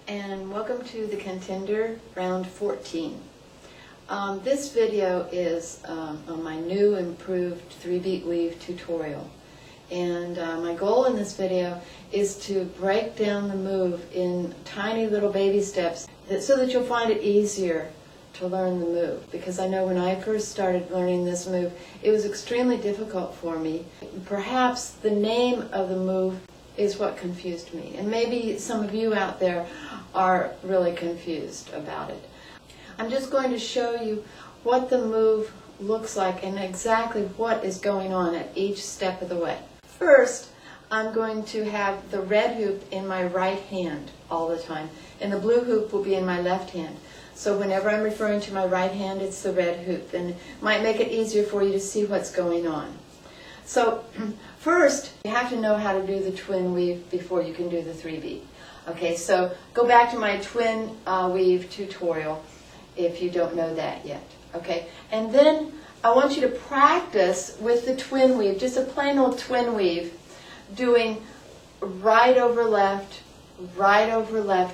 and welcome to the Contender Round 14. This video is on my new improved 3-beat weave tutorial, and my goal in this video is to break down the move in tiny little baby steps so that you'll find it easier to learn the move, because I know when I first started learning this move it was extremely difficult for me. Perhaps the name of the move is what confused me, and maybe some of you out there are really confused about it. I'm just going to show you what the move looks like and exactly what is going on at each step of the way. First, I'm going to have the red hoop in my right hand all the time, and the blue hoop will be in my left hand. So whenever I'm referring to my right hand, it's the red hoop, and it might make it easier for you to see what's going on. So first, you have to know how to do the twin weave before you can do the 3-beat. Okay, so go back to my twin weave tutorial if you don't know that yet. Okay, and then I want you to practice with the twin weave, just a plain old twin weave, doing right over left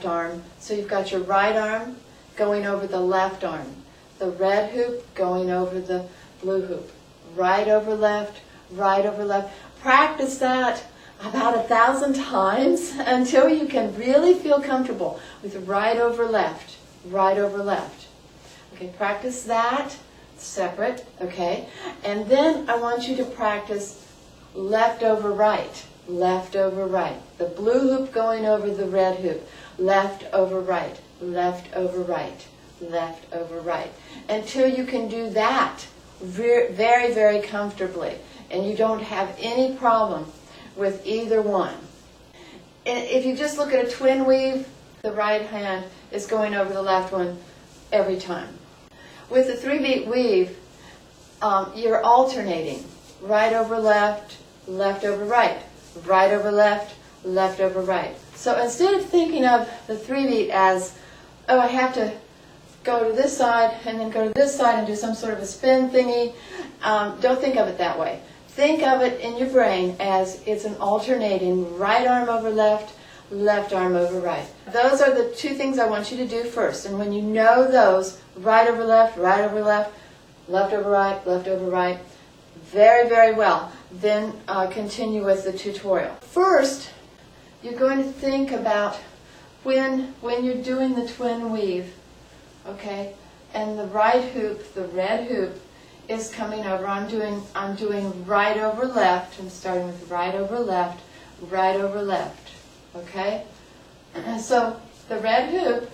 arm. So you've got your right arm going over the left arm, the red hoop going over the blue hoop, right over left, right over left. Practice that about 1,000 times until you can really feel comfortable with right over left, right over left. Okay, practice that separate, okay? And then I want you to practice left over right, left over right. The blue hoop going over the red hoop, left over right, left over right, left over right, until you can do that very, very comfortably, and you don't have any problem with either one. And if you just look at a twin weave, the right hand is going over the left one every time. With the 3-beat weave, you're alternating right over left, left over right, right over left, left over right. So instead of thinking of the 3-beat as, oh, I have to go to this side and then go to this side and do some sort of a spin thingy, don't think of it that way. Think of it in your brain as it's an alternating right arm over left, left arm over right. Those are the two things I want you to do first. And when you know those, right over left, right over left, left over right, very, very well, then continue with the tutorial. First, you're going to think about when you're doing the twin weave, okay, and the right hoop, the red hoop, is coming over. I'm doing right over left. I'm starting with right over left, okay? So the red hoop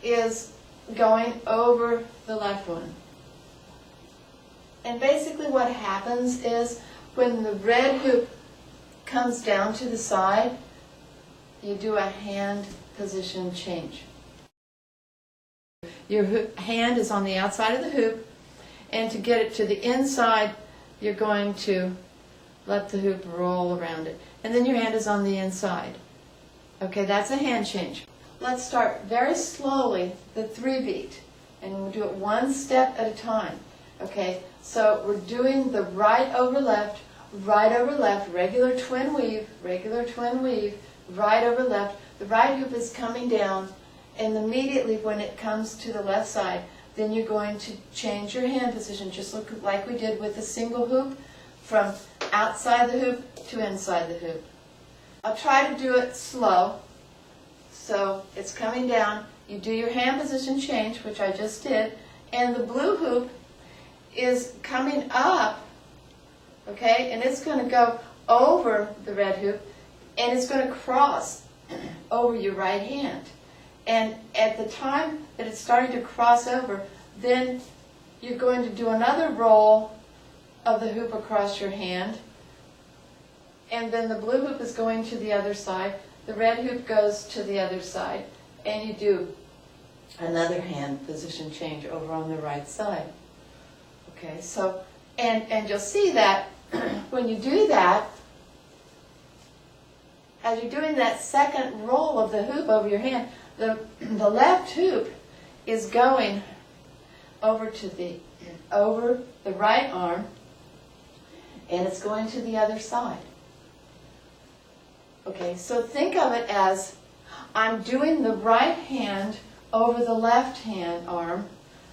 is going over the left one. And basically what happens is when the red hoop comes down to the side, you do a hand position change. Your hand is on the outside of the hoop, and to get it to the inside, you're going to let the hoop roll around it. And then your hand is on the inside. Okay, that's a hand change. Let's start very slowly, the 3-beat, and we'll do it one step at a time. Okay, so we're doing the right over left, regular twin weave, right over left. The right hoop is coming down, and immediately when it comes to the left side, then you're going to change your hand position, just like we did with the single hoop, from outside the hoop to inside the hoop. I'll try to do it slow. So it's coming down, you do your hand position change, which I just did, and the blue hoop is coming up, okay, and it's going to go over the red hoop, and it's going to cross over your right hand. And at the time that it's starting to cross over, then you're going to do another roll of the hoop across your hand, and then the blue hoop is going to the other side, the red hoop goes to the other side, and you do another hand position change over on the right side. Okay, so, and you'll see that when you do that, as you're doing that second roll of the hoop over your hand, the left hoop is going over the right arm, and it's going to the other side. Okay, so think of it as I'm doing the right hand over the left hand arm,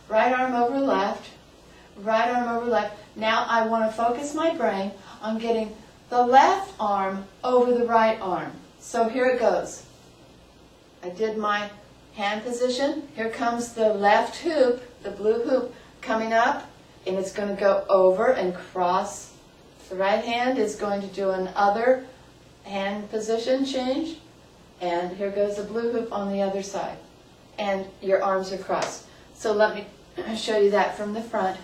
right arm over left, right arm over left. Now I want to focus my brain on getting the left arm over the right arm. So here it goes. I did my hand position. Here comes the left hoop, the blue hoop, coming up, and it's going to go over and cross. The right hand is going to do another hand position change, and here goes the blue hoop on the other side. And your arms are crossed. So let me show you that from the front.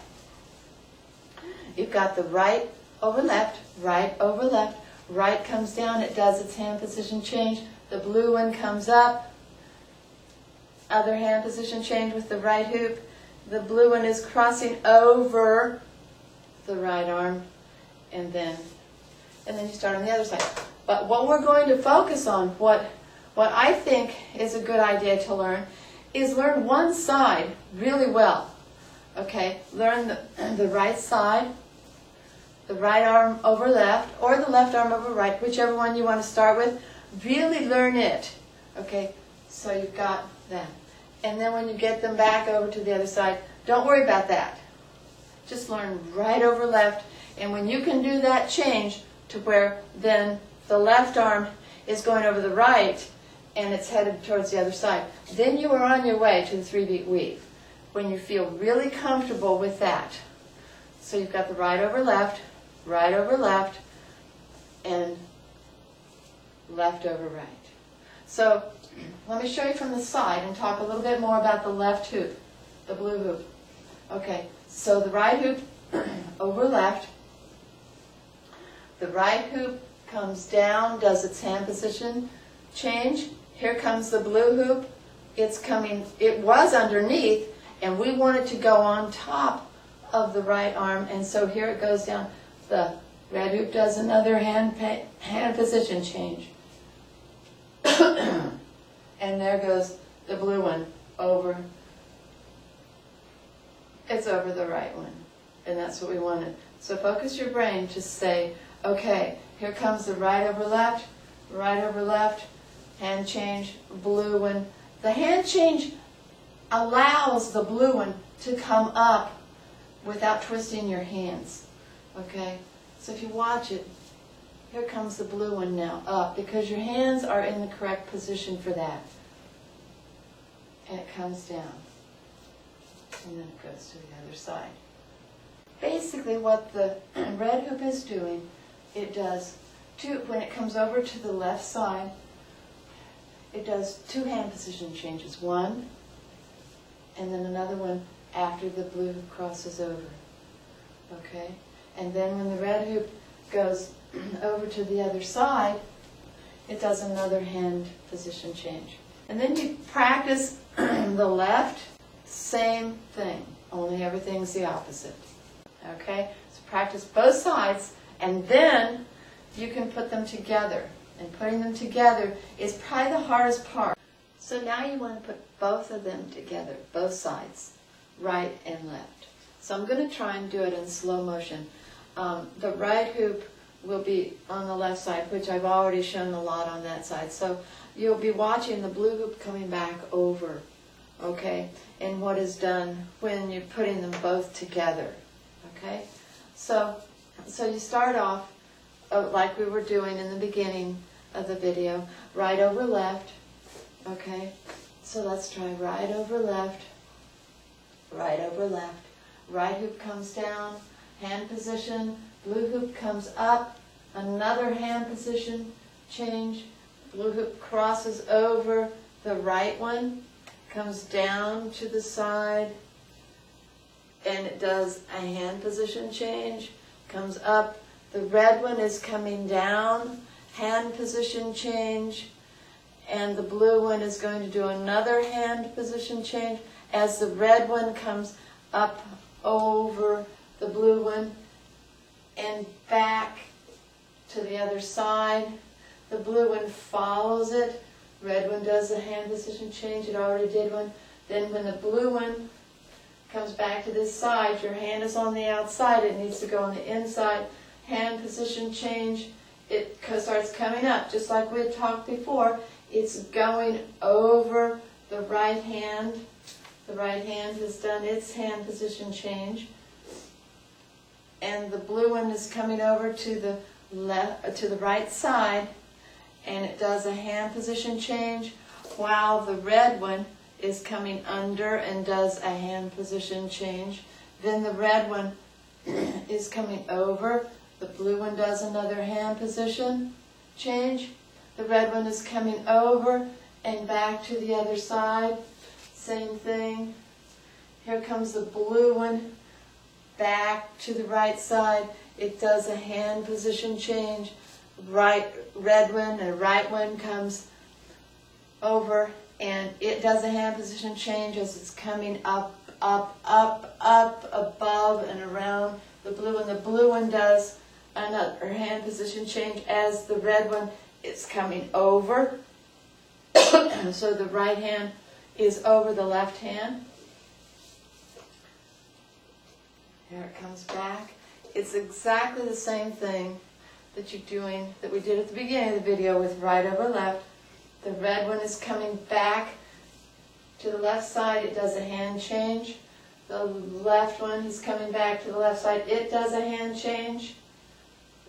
You've got the right over left, right over left. Right comes down, it does its hand position change. The blue one comes up. Other hand position change with the right hoop. The blue one is crossing over the right arm. And then you start on the other side. But what we're going to focus on, what I think is a good idea to learn, is learn one side really well. Okay, learn the right side, the right arm over left, or the left arm over right, whichever one you want to start with. Really learn it. Okay, so you've got that. And then when you get them back over to the other side, don't worry about that. Just learn right over left. And when you can do that change to where then the left arm is going over the right and it's headed towards the other side, then you are on your way to the 3-beat weave when you feel really comfortable with that. So you've got the right over left, and left over right. So let me show you from the side and talk a little bit more about the left hoop, the blue hoop. Okay, so the right hoop over left. The right hoop comes down, does its hand position change. Here comes the blue hoop. It's coming, it was underneath, and we want it to go on top of the right arm, and so here it goes down. The red hoop does another hand position change. And there goes the blue one over. It's over the right one. And that's what we wanted. So focus your brain to say, okay, here comes the right over left, hand change, blue one. The hand change allows the blue one to come up without twisting your hands. Okay? So if you watch it, here comes the blue one now up, because your hands are in the correct position for that. And it comes down. And then it goes to the other side. Basically what the red hoop is doing, it does two, when it comes over to the left side, it does two hand position changes. One, and then another one after the blue hoop crosses over. Okay? And then when the red hoop goes over to the other side, it does another hand position change. And then you practice the left, same thing, only everything's the opposite. Okay? So practice both sides, and then you can put them together. And putting them together is probably the hardest part. So now you want to put both of them together, both sides, right and left. So I'm going to try and do it in slow motion. The right hoop will be on the left side, which I've already shown a lot on that side. So you'll be watching the blue hoop coming back over, okay, and what is done when you're putting them both together, okay? So you start off like we were doing in the beginning of the video, right over left, okay? So let's try right over left, right over left. Right hoop comes down, hand position, blue hoop comes up, another hand position change, blue hoop crosses over the right one, comes down to the side, and it does a hand position change, comes up, the red one is coming down, hand position change, and the blue one is going to do another hand position change as the red one comes up over the blue one and back to the other side. The blue one follows it. Red one does the hand position change. It already did one. Then when the blue one comes back to this side, your hand is on the outside. It needs to go on the inside. Hand position change. It starts coming up, just like we had talked before. It's going over the right hand. The right hand has done its hand position change. And the blue one is coming over to the right side, and it does a hand position change, while the red one is coming under and does a hand position change. Then the red one is coming over. The blue one does another hand position change. The red one is coming over and back to the other side. Same thing. Here comes the blue one back to the right side. It does a hand position change. Red one and right one comes over, and it does a hand position change as it's coming up, up, up, up, above and around the blue one. The blue one does another hand position change as the red one is coming over. So the right hand is over the left hand. Here it comes back. It's exactly the same thing that we did at the beginning of the video with right over left. The red one is coming back to the left side. It does a hand change. The left one is coming back to the left side. It does a hand change.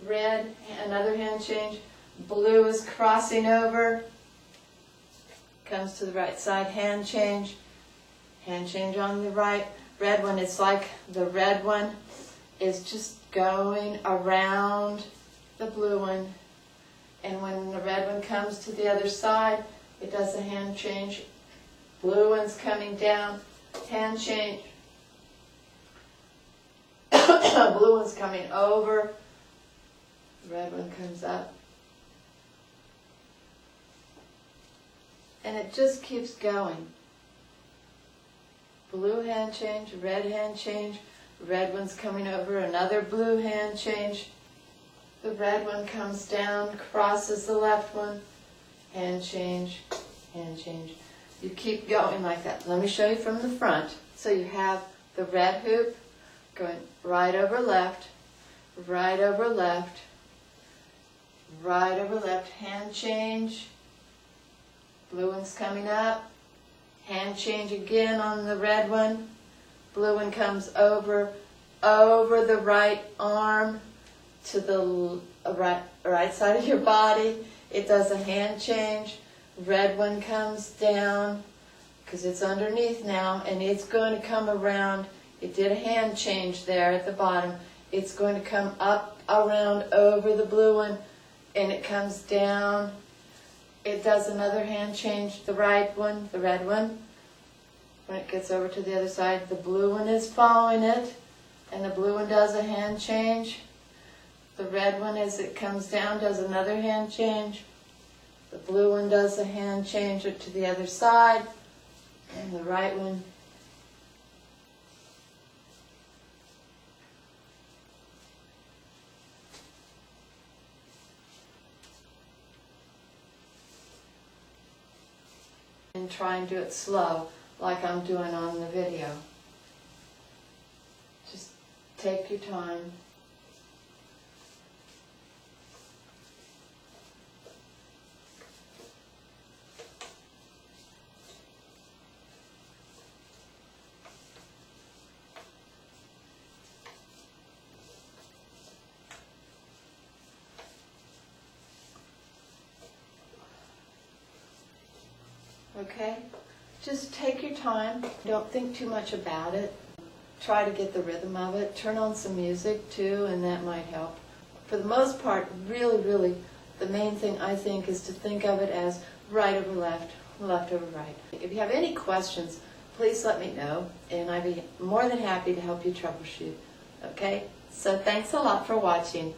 Red, another hand change. Blue is crossing over. Comes to the right side, hand change. Hand change on the right. Red one, it's like the red one is just going around the blue one. And when the red one comes to the other side, it does a hand change. Blue one's coming down, hand change. Blue one's coming over. Red one comes up. And it just keeps going. Blue hand change, red hand change. Red one's coming over, another blue hand change. The red one comes down, crosses the left one. Hand change, hand change. You keep going like that. Let me show you from the front. So you have the red hoop going right over left, right over left, right over left, hand change. Blue one's coming up, hand change again on the red one. Blue one comes over the right arm to the right side of your body. It does a hand change. Red one comes down because it's underneath now, and it's going to come around. It did a hand change there at the bottom. It's going to come up around over the blue one, and it comes down. It does another hand change, the right one, the red one. When it gets over to the other side, the blue one is following it, and the blue one does a hand change. The red one, as it comes down, does another hand change. The blue one does a hand change to the other side, and the right one and try and do it slow, like I'm doing on the video. Just take your time. Okay? Just take your time. Don't think too much about it. Try to get the rhythm of it. Turn on some music too, and that might help. For the most part, really, the main thing I think is to think of it as right over left, left over right. If you have any questions, please let me know, and I'd be more than happy to help you troubleshoot. Okay? So thanks a lot for watching.